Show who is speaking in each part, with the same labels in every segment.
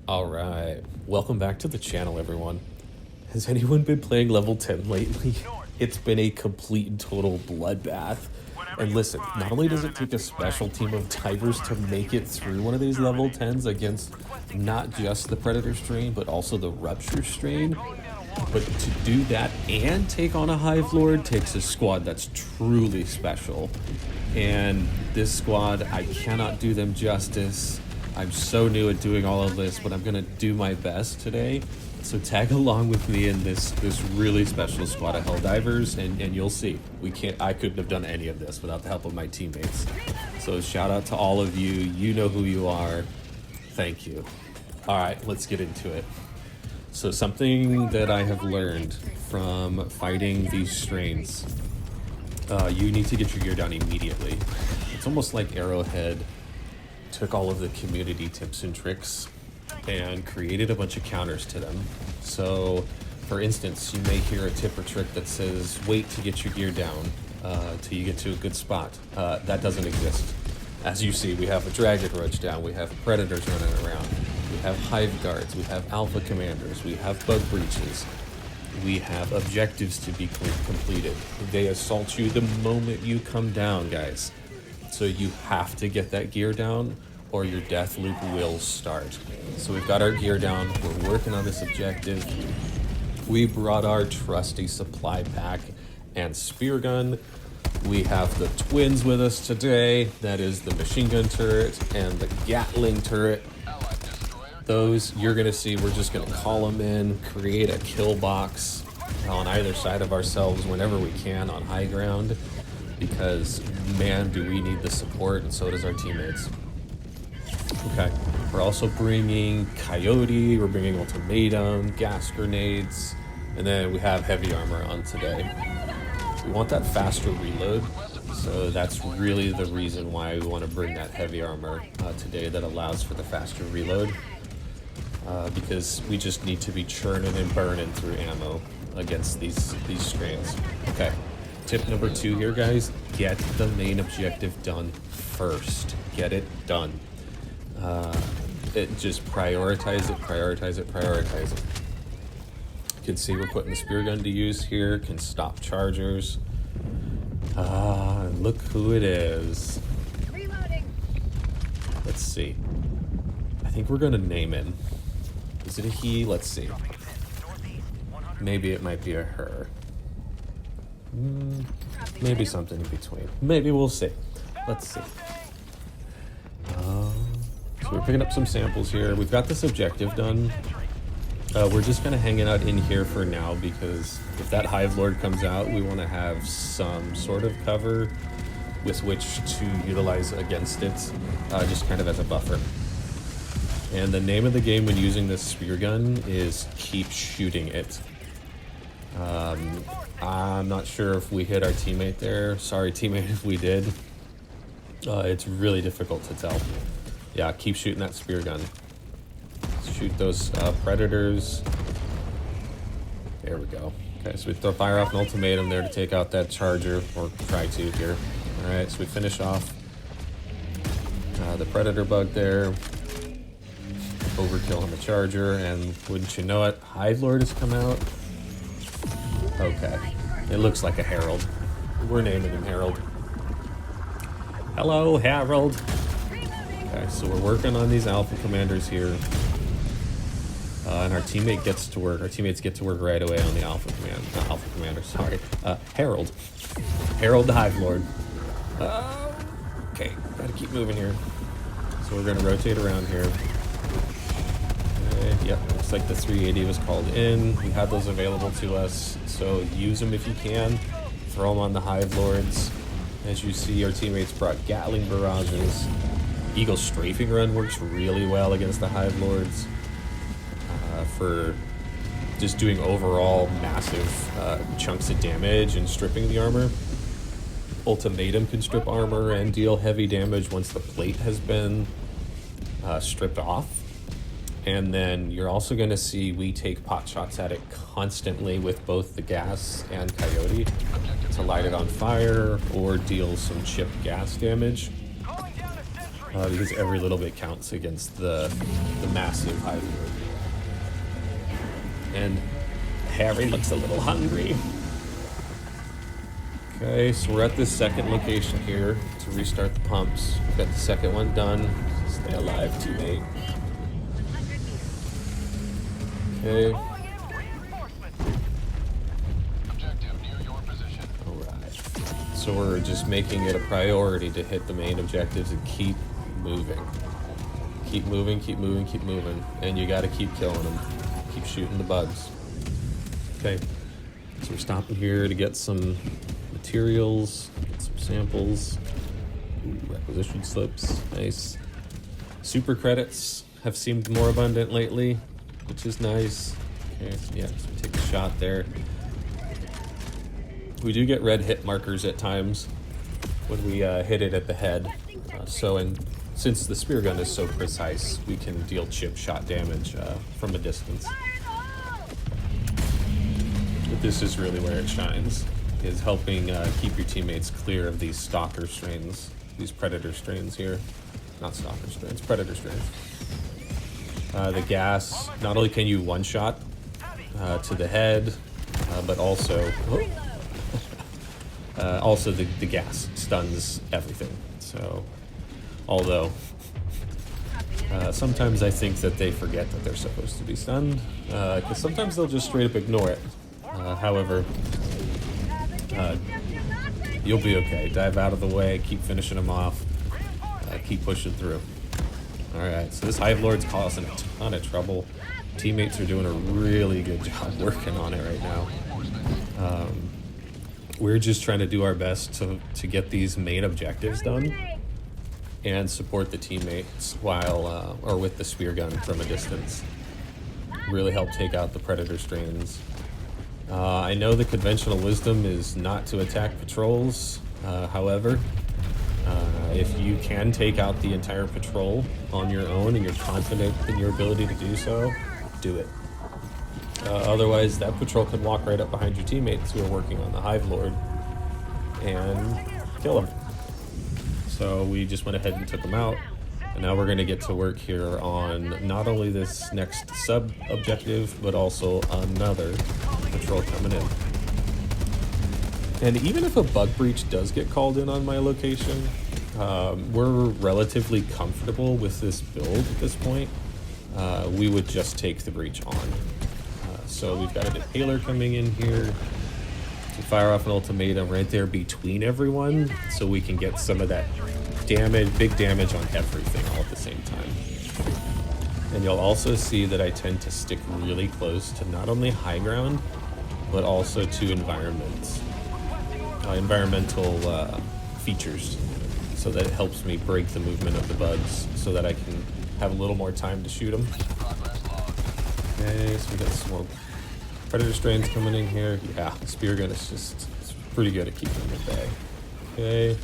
Speaker 1: Alright, welcome back to the channel, everyone. Has anyone been playing level 10 lately? It's been a complete and total bloodbath. And listen, not only does it take a special team of divers to make it through one of these level 10s against not just the Predator Strain, but also the Rupture Strain, but to do that and take on a Hive Lord takes a squad that's truly special. And this squad, I cannot do them justice. I'm so new at doing all of this, but I'm gonna do my best today. So tag along with me in this really special squad of Helldivers, and you'll see. I couldn't have done any of this without the help of my teammates. So shout out to all of you. You know who you are. Thank you. All right, let's get into it. So something that I have learned from fighting these strains, you need to get your gear down immediately. It's almost like Arrowhead took all of the community tips and tricks and created a bunch of counters to them. So, for instance, you may hear a tip or trick that says, wait to get your gear down till you get to a good spot. That doesn't exist. As you see, we have a Dragon Roach down, we have Predators running around, we have Hive Guards, we have Alpha Commanders, we have Bug Breaches, we have objectives to be completed. They assault you the moment you come down, guys. So you have to get that gear down or your death loop will start. So we've got our gear down, we're working on this objective. We brought our trusty supply pack and spear gun. We have the twins with us today. That is the machine gun turret and the Gatling turret. Those you're gonna see, we're just gonna call them in, create a kill box on either side of ourselves whenever we can on high ground, because man, do we need the support, and so does our teammates. Okay, we're also bringing Coyote, we're bringing Ultimatum, gas grenades, and then we have heavy armor on today. We want that faster reload, so that's really the reason why we want to bring that heavy armor today that allows for the faster reload, because we just need to be churning and burning through ammo against these strains. Okay. Tip number 2 here, guys, get the main objective done first. Get it done. Just prioritize it. You can see we're putting the spear gun to use here, can stop chargers. Look who it is.
Speaker 2: Reloading.
Speaker 1: Let's see. I think we're gonna name him. Is it a he? Let's see. Maybe it might be a her. Maybe something in between. Maybe we'll see. Let's see. So we're picking up some samples here. We've got this objective done. We're just kind of hanging out in here for now because if that Hive Lord comes out, we want to have some sort of cover with which to utilize against it, just kind of as a buffer. And the name of the game when using this spear gun is keep shooting it. I'm not sure if we hit our teammate there. Sorry, teammate, if we did. It's really difficult to tell. Yeah, keep shooting that spear gun. Shoot those Predators. There we go. Okay, so we fire off an ultimatum there to take out that charger, or try to here. Alright, so we finish off the Predator bug there. Overkill on the charger, and wouldn't you know it, Hive Lord has come out. Okay, it looks like a Herald. We're naming him Herald. Hello, Herald. Okay, so we're working on these Alpha Commanders here. And our teammate gets to work. Our teammates get to work right away on the Alpha Commander, sorry. Herald. Herald the Hive Lord. Okay, gotta keep moving here. So we're gonna rotate around here. Yep, looks like the 380 was called in. We had those available to us, so use them if you can. Throw them on the Hive Lords. As you see, our teammates brought Gatling barrages. Eagle Strafing Run works really well against the Hive Lords for just doing overall massive chunks of damage and stripping the armor. Ultimatum can strip armor and deal heavy damage once the plate has been stripped off. And then you're also going to see we take pot shots at it constantly with both the gas and Coyote to light it on fire or deal some chip gas damage. because every little bit counts against the massive Hive Lord. And Harry looks a little hungry. Okay, so we're at this second location here to restart the pumps. We've got the second one done. Stay alive, teammate. Okay. Alright. So we're just making it a priority to hit the main objectives and keep moving. Keep moving, keep moving, keep moving. And you gotta keep killing them. Keep shooting the bugs. Okay. So we're stopping here to get some materials, get some samples. Ooh, acquisition slips. Nice. Super credits have seemed more abundant lately, which is nice. Okay, so yeah, so take a shot there. We do get red hit markers at times when we hit it at the head. Since the spear gun is so precise, we can deal chip shot damage from a distance. But this is really where it shines, is helping keep your teammates clear of these stalker strains, these predator strains here. Not stalker strains, predator strains. The gas, not only can you one-shot to the head, but also also the gas stuns everything. So, although sometimes I think that they forget that they're supposed to be stunned, because sometimes they'll just straight up ignore it. However, you'll be okay. Dive out of the way, keep finishing them off, keep pushing through. Alright, so this Hive Lord's causing a ton of trouble. Teammates are doing a really good job working on it right now. We're just trying to do our best to get these main objectives done and support the teammates while, or with the spear gun from a distance. Really help take out the predator strains. I know the conventional wisdom is not to attack patrols. However, if you can take out the entire patrol on your own and you're confident in your ability to do so, do it. Otherwise, that patrol could walk right up behind your teammates who are working on the Hive Lord and kill them. So we just went ahead and took them out. And now we're going to get to work here on not only this next sub-objective, but also another patrol coming in. And even if a bug breach does get called in on my location, we're relatively comfortable with this build at this point. We would just take the breach on. So we've got a Depaler coming in here to fire off an ultimatum right there between everyone, so we can get some of that damage, big damage on everything all at the same time. And you'll also see that I tend to stick really close to not only high ground, but also to environments. Environmental features, so that it helps me break the movement of the bugs so that I can have a little more time to shoot them. Okay, so we got some more predator strains coming in here. Yeah, the spear gun is just pretty good at keeping them at bay. Okay.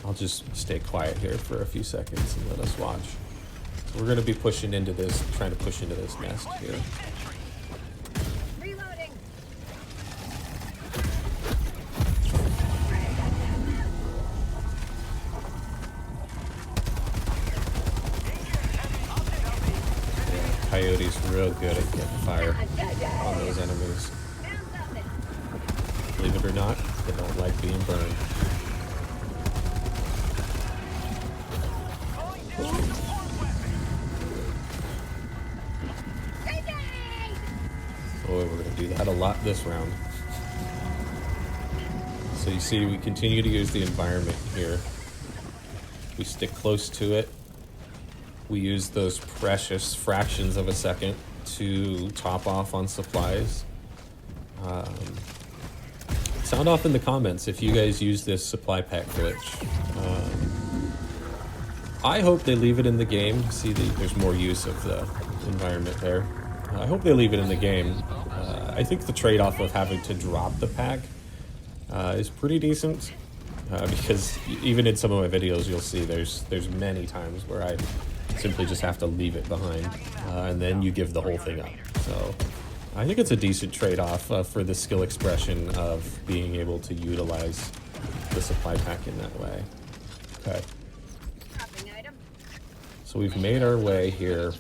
Speaker 1: I'll just stay quiet here for a few seconds and let us watch. So we're going to be pushing into this, trying to push into this nest here. Coyote's real good at getting fire on those enemies. Believe it or not, they don't like being burned. Boy, we're going to do that a lot this round. So you see, we continue to use the environment here. We stick close to it. We use those precious fractions of a second to top off on supplies. Sound off in the comments if you guys use this supply pack glitch. I hope they leave it in the game. See, there's more use of the environment there. I hope they leave it in the game. I think the trade-off of having to drop the pack is pretty decent. Because even in some of my videos, you'll see there's many times where I simply just have to leave it behind, and then you give the whole thing up. So I think it's a decent trade-off for the skill expression of being able to utilize the supply pack in that way. Okay. So we've made our way here.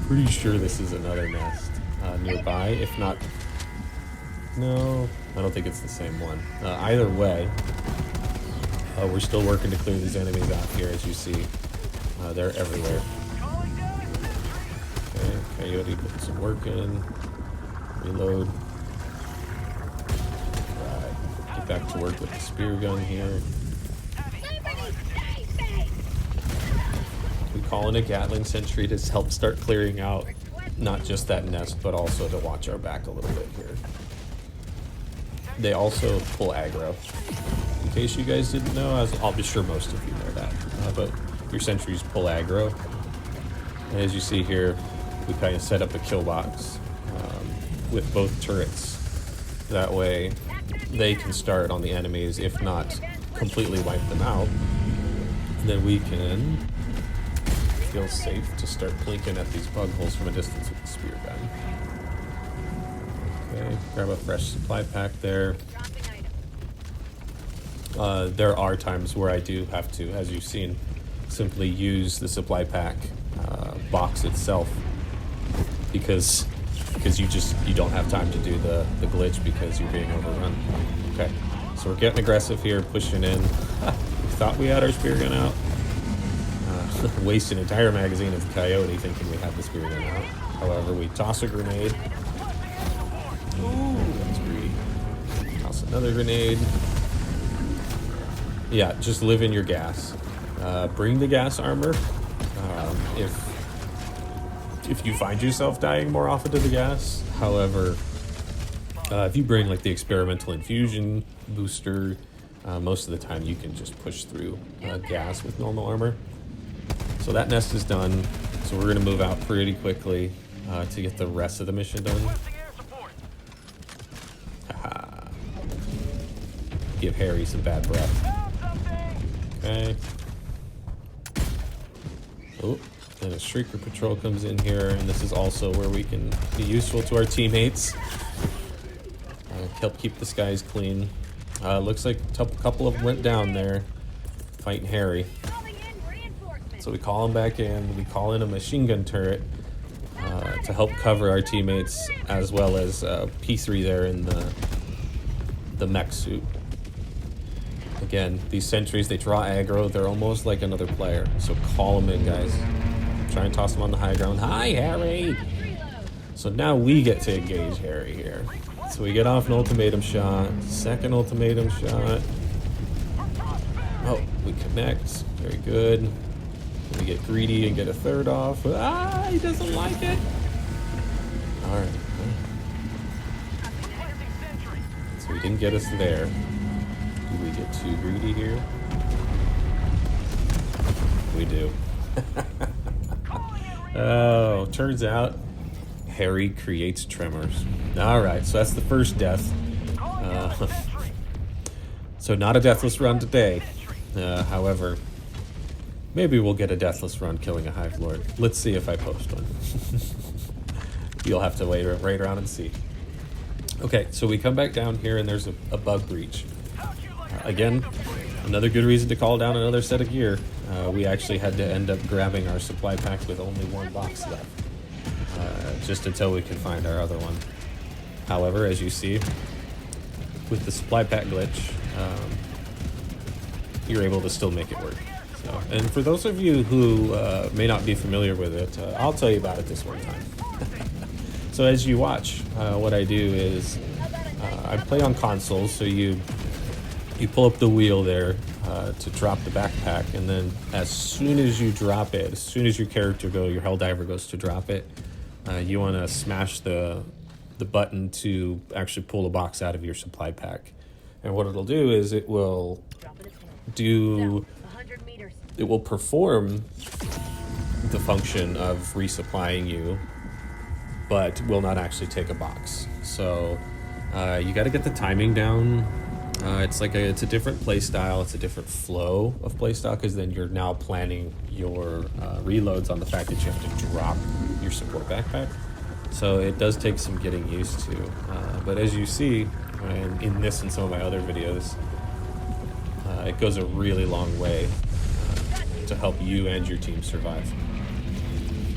Speaker 1: Pretty sure this is another nest nearby. If not, no, I don't think it's the same one. Either way, we're still working to clear these enemies out here. As you see, they're everywhere. Okay, Coyote put some work in. Reload. Right, get back to work with the spear gun here. We call in a Gatling sentry to help start clearing out not just that nest, but also to watch our back a little bit here. They also pull aggro. In case you guys didn't know, I'll be sure most of you know that, but your sentries pull aggro. And as you see here, we kind of set up a kill box with both turrets. That way they can start on the enemies, if not completely wipe them out. And then we can feel safe to start blinking at these bug holes from a distance with the spear gun. Okay, grab a fresh supply pack there. There are times where I do have to, as you've seen, simply use the supply pack box itself because you don't have time to do the glitch because you're being overrun. Okay, so we're getting aggressive here, pushing in. We thought we had our spear gun out. Waste an entire magazine of the Coyote thinking we had the spear gun out. However, we toss a grenade. Ooh, that's greedy. Toss another grenade. Yeah, just live in your gas. Bring the gas armor. If you find yourself dying more often to the gas. However, if you bring like the experimental infusion booster, most of the time you can just push through gas with normal armor. So that nest is done. So we're going to move out pretty quickly to get the rest of the mission done. Haha. Give Harry some bad breath. Okay. Oh, and a Shrieker patrol comes in here, and this is also where we can be useful to our teammates. Help keep the skies clean. Looks like a couple of them went down there fighting Harry. So we call them back in. We call in a machine gun turret to help cover our teammates, as well as P3 there in the mech suit. Again, these sentries, they draw aggro. They're almost like another player. So call them in, guys. Try and toss them on the high ground. Hi, Harry! So now we get to engage Harry here. So we get off an ultimatum shot. Second ultimatum shot. Oh, we connect. Very good. We get greedy and get a third off. Ah, he doesn't like it. All right. So he didn't get us there. Do we get too greedy here? We do. Oh, turns out Harry creates tremors. All right, so that's the first death. So not a deathless run today. However, maybe we'll get a deathless run killing a Hive Lord. Let's see if I post one. You'll have to wait right around and see. Okay, so we come back down here and there's a bug breach. Again, another good reason to call down another set of gear. We actually had to end up grabbing our supply pack with only one box left. Just until we could find our other one. However, as you see, with the supply pack glitch, you're able to still make it work. So, and for those of you who may not be familiar with it, I'll tell you about it this one time. So as you watch, what I do is I play on consoles, so you pull up the wheel there to drop the backpack, and then as soon as you drop it, as soon as your Helldiver goes to drop it, you want to smash the button to actually pull the box out of your supply pack. And what it'll do is it will perform the function of resupplying you, but will not actually take a box. So you got to get the timing down. It's a different play style. It's a different flow of play style, because then you're now planning your reloads on the fact that you have to drop your support backpack. So it does take some getting used to. But as you see, and in this and some of my other videos, it goes a really long way to help you and your team survive.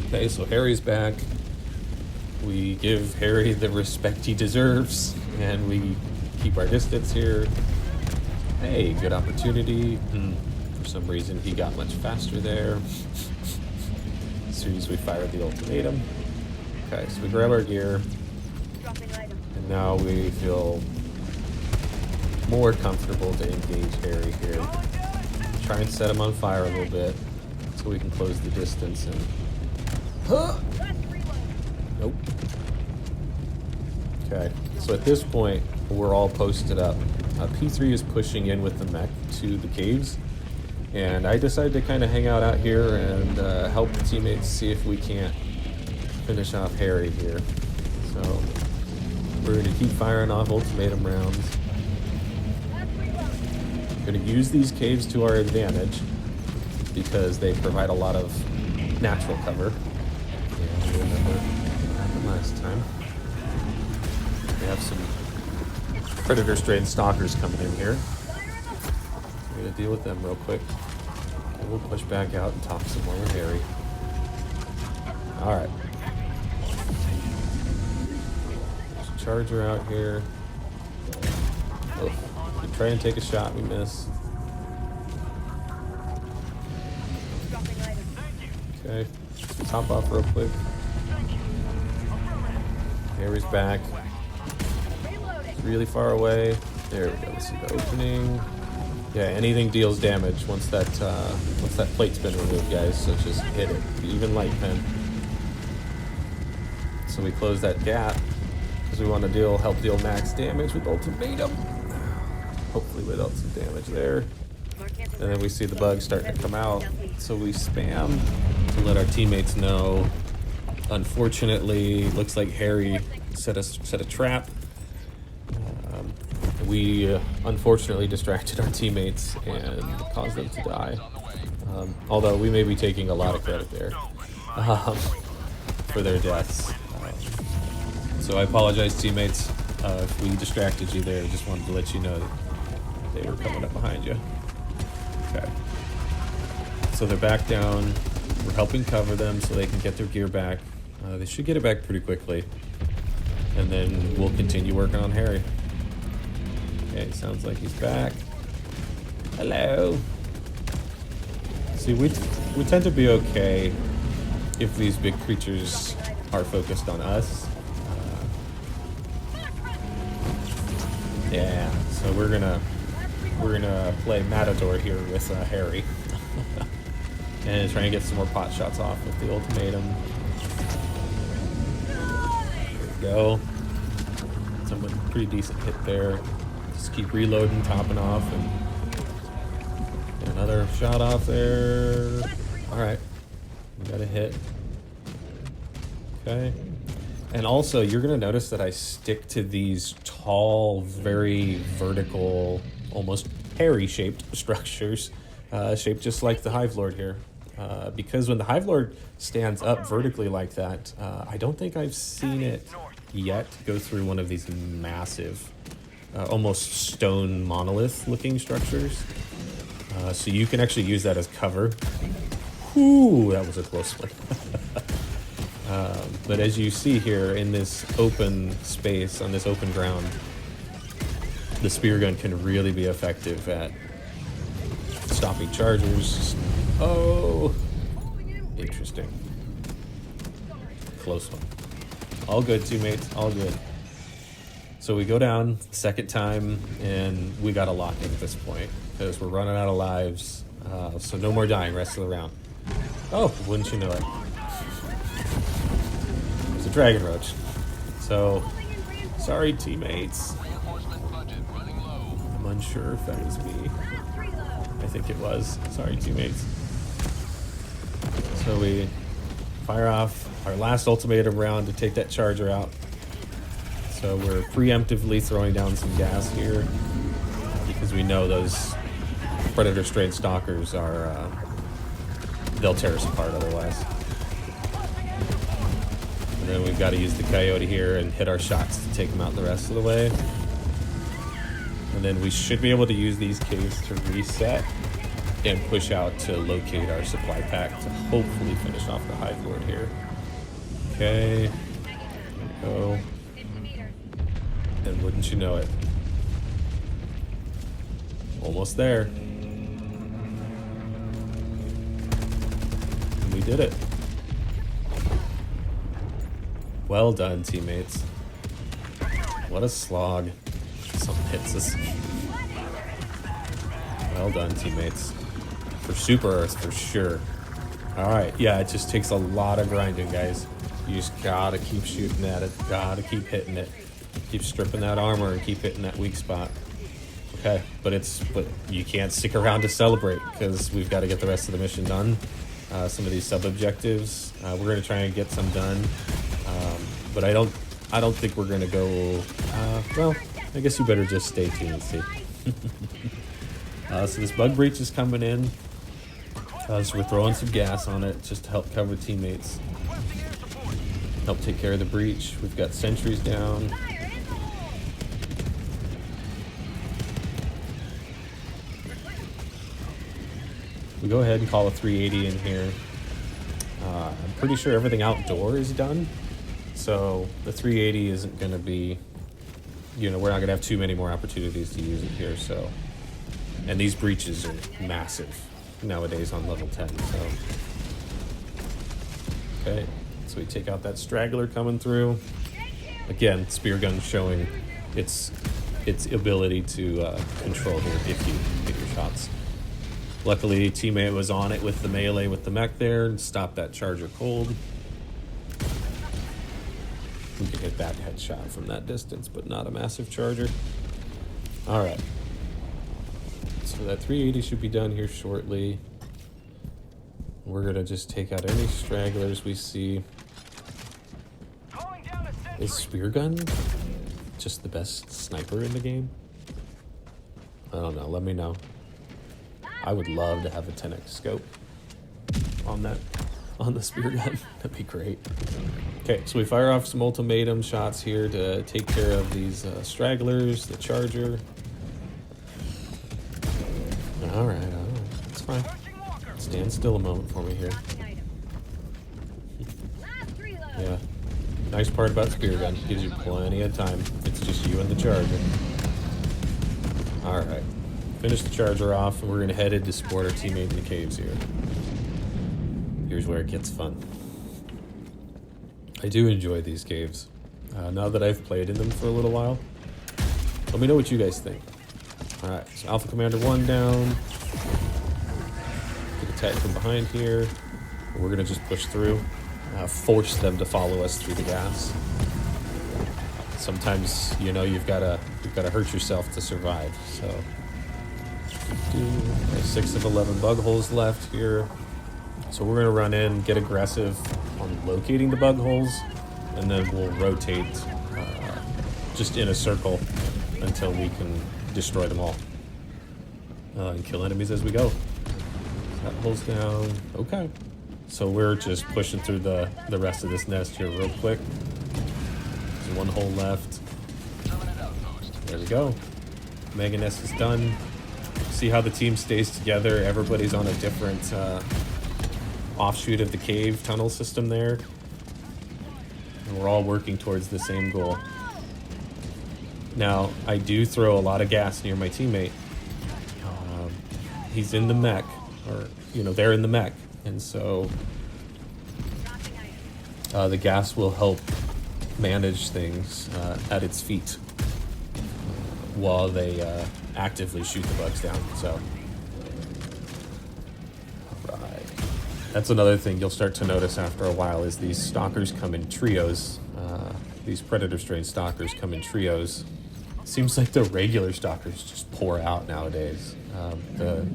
Speaker 1: Okay, so Harry's back. We give Harry the respect he deserves, and we keep our distance here. Hey, good opportunity. For some reason, he got much faster there. As soon as we fired the ultimatum. Okay, so we grab our gear. And now we feel more comfortable to engage Harry here. Try and set him on fire a little bit so we can close the distance and... Nope. Okay, so at this point, we're all posted up. P3 is pushing in with the mech to the caves, and I decided to kind of hang out here and help the teammates see if we can't finish off Harry here. So we're going to keep firing off ultimatum rounds. We're going to use these caves to our advantage because they provide a lot of natural cover. Yeah, I remember what happened last time. We have some Predator Strain Stalkers coming in here. We're going to deal with them real quick. And we'll push back out and talk some more with Harry. Alright. There's a charger out here. Oh, we try and take a shot, we miss. Okay, let's hop off real quick. Harry's back. It's really far away. There we go. Let's see the opening. Yeah, anything deals damage once that plate's been removed, guys. So just hit it, even light pen. So we close that gap because we want to help deal max damage with ultimatum. Hopefully without some damage there. And then we see the bugs starting to come out, so we spam to let our teammates know. Unfortunately, looks like Harry set a trap. We unfortunately distracted our teammates and caused them to die. Although we may be taking a lot of credit there for their deaths. So I apologize, teammates, if we distracted you there. Just wanted to let you know that they were coming up behind you. Okay. So they're back down. We're helping cover them so they can get their gear back. They should get it back pretty quickly. And then we'll continue working on Harry. Okay, sounds like he's back. Hello. See, we tend to be okay if these big creatures are focused on us. Yeah, so we're gonna play Matador here with Harry and try and get some more pot shots off with the ultimatum. There we go. Some pretty decent hit there. Just keep reloading, topping off, and get another shot off there. All right, we got a hit. Okay. And also, you're going to notice that I stick to these tall, very vertical, almost Harry-shaped structures, shaped just like the Hive Lord here. Because when the Hive Lord stands up vertically like that, I don't think I've seen it yet go through one of these massive, almost stone monolith-looking structures. So you can actually use that as cover. Ooh, that was a close one. But as you see here in this open space, on this open ground, the spear gun can really be effective at stopping chargers. Oh, interesting. Close one. All good, teammates, all good. So we go down second time, and we got to lock in at this point because we're running out of lives. So no more dying rest of the round. Oh, wouldn't you know it? There's a dragon roach. So, sorry teammates. I'm unsure if that was me. I think it was. Sorry teammates. So we fire off our last ultimatum round to take that charger out. So we're preemptively throwing down some gas here because we know those Predator Strain Stalkers are, they'll tear us apart otherwise. And then we've got to use the Coyote here and hit our shots to take them out the rest of the way. And then we should be able to use these caves to reset and push out to locate our supply pack to hopefully finish off the Hive Lord here. Okay. There we go. And wouldn't you know it? Almost there. And we did it. Well done, teammates. What a slog. Some hits us. Well done, teammates. For Super Earth, for sure. Alright, yeah, it just takes a lot of grinding, guys. You just gotta keep shooting at it. Gotta keep hitting it. Keep stripping that armor and keep hitting that weak spot. Okay, but you can't stick around to celebrate because we've got to get the rest of the mission done. Some of these sub-objectives, we're going to try and get some done. But I don't think we're going to go... well, I guess you better just stay tuned and see. So this bug breach is coming in. So we're throwing some gas on it just to help cover teammates. Help take care of the breach. We've got sentries down. We go ahead and call a 380 in here. I'm pretty sure everything outdoor is done. So the 380 isn't going to be, we're not going to have too many more opportunities to use it here. So, and these breaches are massive nowadays on level 10. So, okay. So we take out that straggler coming through. Again, spear gun showing its ability to control here if you hit your shots. Luckily, teammate was on it with the melee with the mech there and stopped that charger cold. We could hit that headshot from that distance, but not a massive charger. All right. So that 380 should be done here shortly. We're gonna just take out any stragglers we see. Is spear gun just the best sniper in the game? I don't know. Let me know. I would love to have a 10x scope on the spear gun. That'd be great. Okay, so we fire off some ultimatum shots here to take care of these stragglers, the charger. All right, that's fine. Stand still a moment for me here. Yeah, nice part about spear gun, gives you plenty of time. It's just you and the charger. All right. Finish the charger off, and we're going to head in to support our teammate in the caves here. Here's where it gets fun. I do enjoy these caves. Now that I've played in them for a little while. Let me know what you guys think. Alright, so Alpha Commander 1 down. Get attacked from behind here. We're going to just push through. Force them to follow us through the gas. Sometimes, you've got to hurt yourself to survive, so... 6 of 11 bug holes left here. So we're going to run in, get aggressive on locating the bug holes, and then we'll rotate just in a circle until we can destroy them all. And kill enemies as we go. That hole's down. Okay. So we're just pushing through the rest of this nest here real quick. There's one hole left. There we go. Mega nest is done. See how the team stays together. Everybody's on a different offshoot of the cave tunnel system there. And we're all working towards the same goal. Now, I do throw a lot of gas near my teammate. He's in the mech, or, they're in the mech. And so the gas will help manage things at its feet while they actively shoot the bugs down. So, right. That's another thing you'll start to notice after a while is these stalkers come in trios. These Predator Strain stalkers come in trios. Seems like the regular stalkers just pour out nowadays. The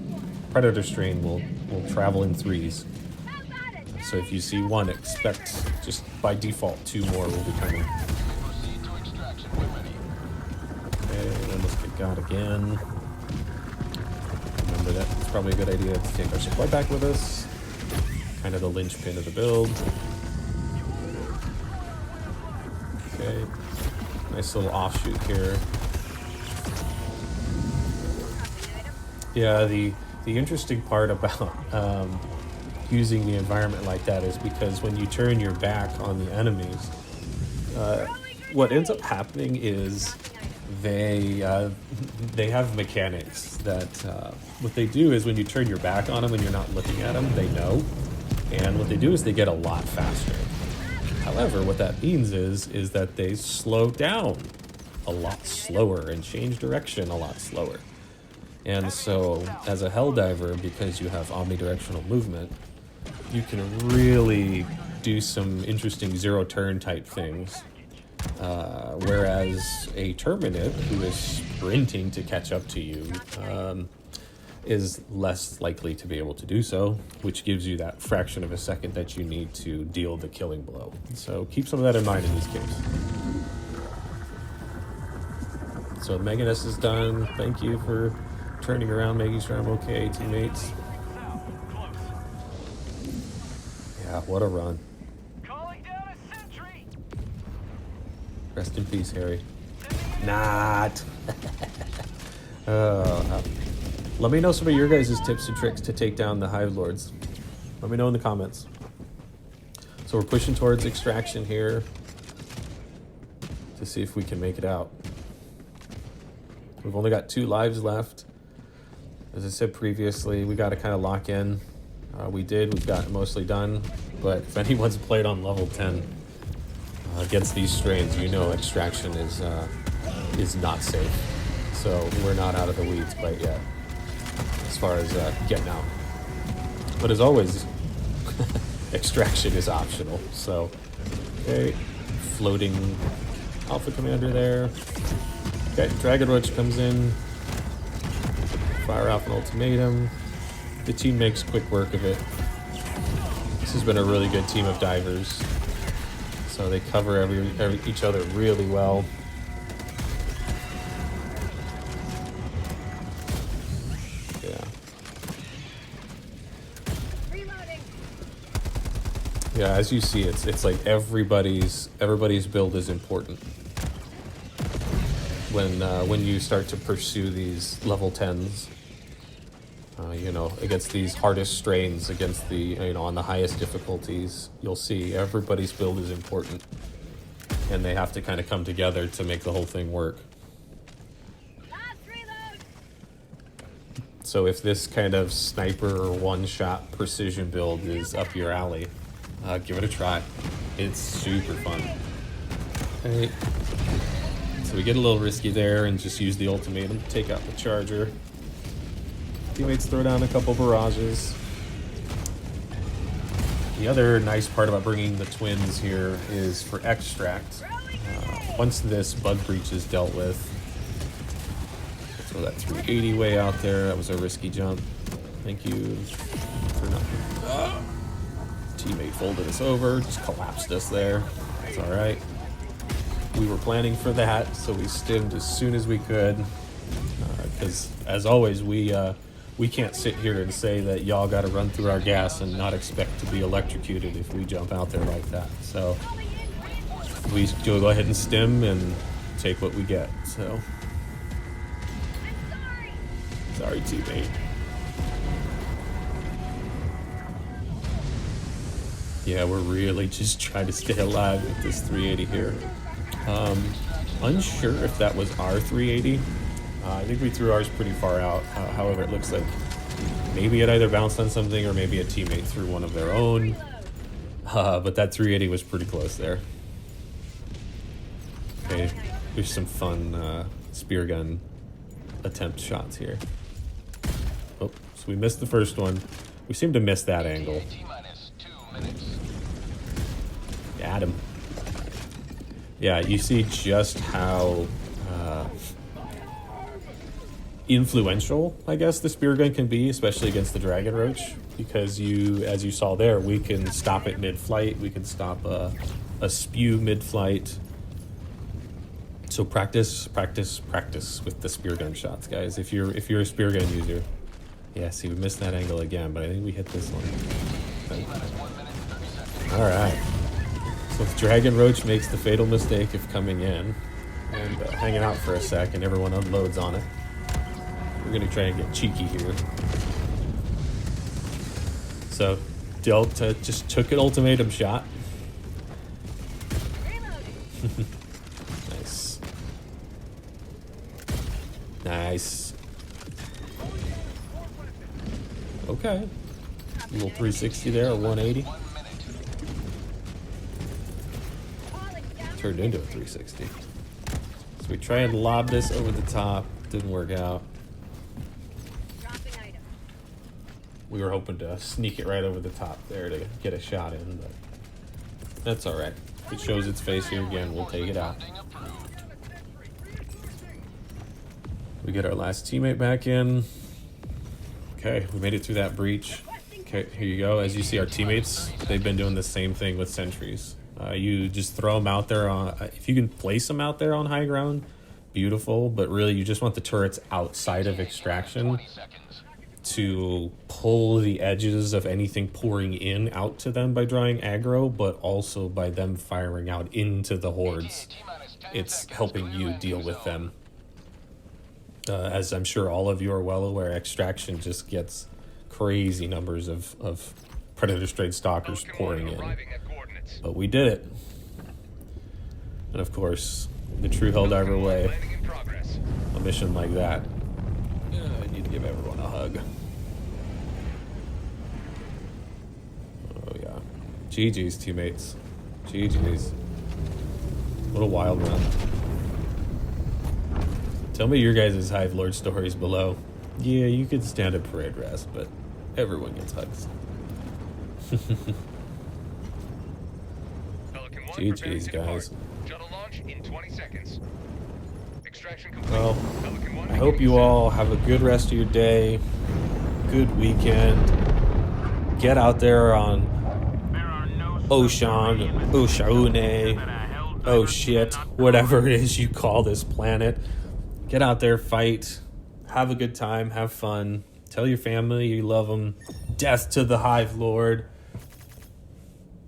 Speaker 1: Predator Strain will travel in threes. So if you see one, expect just by default 2 more will be coming. Got again. Remember that it's probably a good idea to take our supply back with us. Kind of the linchpin of the build. Okay. Nice little offshoot here. Yeah, the interesting part about using the environment like that is because when you turn your back on the enemies, what ends up happening is they have mechanics that what they do is when you turn your back on them and you're not looking at them, they know, and what they do is they get a lot faster. However, what that means is that they slow down a lot slower and change direction a lot slower. And so, as a Helldiver, because you have omnidirectional movement, you can really do some interesting zero-turn type things. Whereas a Terminate, who is sprinting to catch up to you, is less likely to be able to do so, which gives you that fraction of a second that you need to deal the killing blow. So keep some of that in mind in these games. So Meganess is done. Thank you for turning around, making sure I'm okay, teammates. Yeah, what a run. Rest in peace, Harry. Not. Let me know some of your guys' tips and tricks to take down the Hive Lords. Let me know in the comments. So we're pushing towards extraction here to see if we can make it out. We've only got 2 lives left. As I said previously, we got to kind of lock in. We did. We've got it mostly done. But if anyone's played on level 10 against these strains, you know extraction is not safe. So we're not out of the weeds quite yet as far as getting out. But as always, extraction is optional. So, okay, floating Alpha Commander there. Okay, Dragon Roach comes in. Fire off an ultimatum. The team makes quick work of it. This has been a really good team of divers. So they cover each other really well. Yeah. Yeah, as you see, it's like everybody's build is important when you start to pursue these level 10s. You know, against these hardest strains, against the, you know, on the highest difficulties, you'll see everybody's build is important. And they have to kind of come together to make the whole thing work. So if this kind of sniper or one-shot precision build is up your alley, give it a try. It's super fun. Okay. So we get a little risky there and just use the ultimatum to take out the charger. Teammates throw down a couple barrages. The other nice part about bringing the twins here is for extract. Once this bug breach is dealt with, throw that 380 way out there. That was a risky jump. Thank you for nothing. Teammate folded us over, just collapsed us there. It's all right. We were planning for that, so we stimmed as soon as we could. Because as always, we can't sit here and say that y'all got to run through our gas and not expect to be electrocuted if we jump out there like that. So we go ahead and stim and take what we get. So sorry, teammate. Yeah, we're really just trying to stay alive with this 380 here. Unsure if that was our 380. I think we threw ours pretty far out. However, it looks like maybe it either bounced on something or maybe a teammate threw one of their own. But that 380 was pretty close there. Okay, there's some fun spear gun attempt shots here. Oh, so we missed the first one. We seem to miss that angle. Got him. Yeah, you see just how influential, I guess, the spear gun can be, especially against the Dragon Roach, because as you saw there, we can stop it mid-flight, we can stop a spew mid-flight. So practice with the spear gun shots, guys. If you're a spear gun user. Yeah, see, we missed that angle again, but I think we hit this one. All right. So the Dragon Roach makes the fatal mistake of coming in and hanging out for a sec, and everyone unloads on it. We're gonna try and get cheeky here. So Delta just took an ultimatum shot. Nice. Nice. Okay. A little 360 there, or 180. Turned into a 360. So we try and lob this over the top. Didn't work out. We were hoping to sneak it right over the top there to get a shot in, but that's alright. If it shows its face here again, we'll take it out. We get our last teammate back in. Okay, we made it through that breach. Okay, here you go. As you see, our teammates, they've been doing the same thing with sentries. You just throw them out there on, if you can place them out there on high ground, beautiful, but really you just want the turrets outside of extraction to pull the edges of anything pouring in out to them by drawing aggro, but also by them firing out into the hordes. It's helping you deal with them. As I'm sure all of you are well aware, extraction just gets crazy numbers of Predator Strain stalkers pouring in. But we did it. And of course, the true Helldiver way, a mission like that, I need to give everyone a hug. Oh yeah. GG's, teammates. GG's. What a wild run. Tell me your guys' Hive Lord stories below. Yeah, you could stand a parade rest, but everyone gets hugs. GG's, guys. Well, I hope you all have a good rest of your day, good weekend. Get out there on Oshaune, oh shit, whatever it is you call this planet. Get out there, fight, have a good time, have fun. Tell your family you love them. Death to the Hive Lord.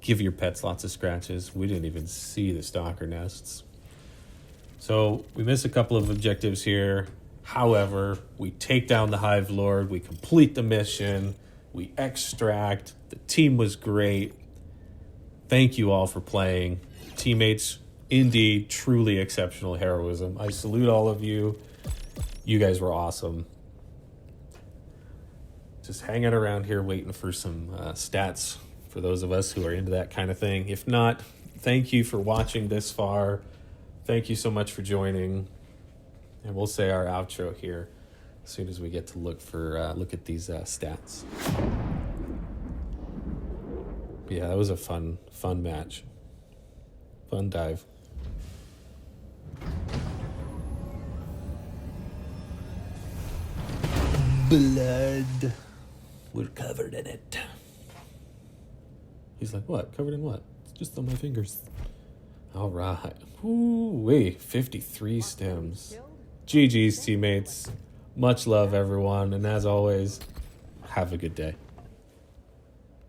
Speaker 1: Give your pets lots of scratches. We didn't even see the stalker nests. So we miss a couple of objectives here. However, we take down the Hive Lord. We complete the mission. We extract. The team was great. Thank you all for playing. Teammates, indeed, truly exceptional heroism. I salute all of you. You guys were awesome. Just hanging around here waiting for some stats for those of us who are into that kind of thing. If not, thank you for watching this far. Thank you so much for joining. And we'll say our outro here as soon as we get to look at these stats. Yeah, that was a fun match. Fun dive. Blood. We're covered in it. He's like, what? Covered in what? It's just on my fingers. All right. Ooh, wait, 53 stems. GG's, teammates. Much love, everyone. And as always, have a good day.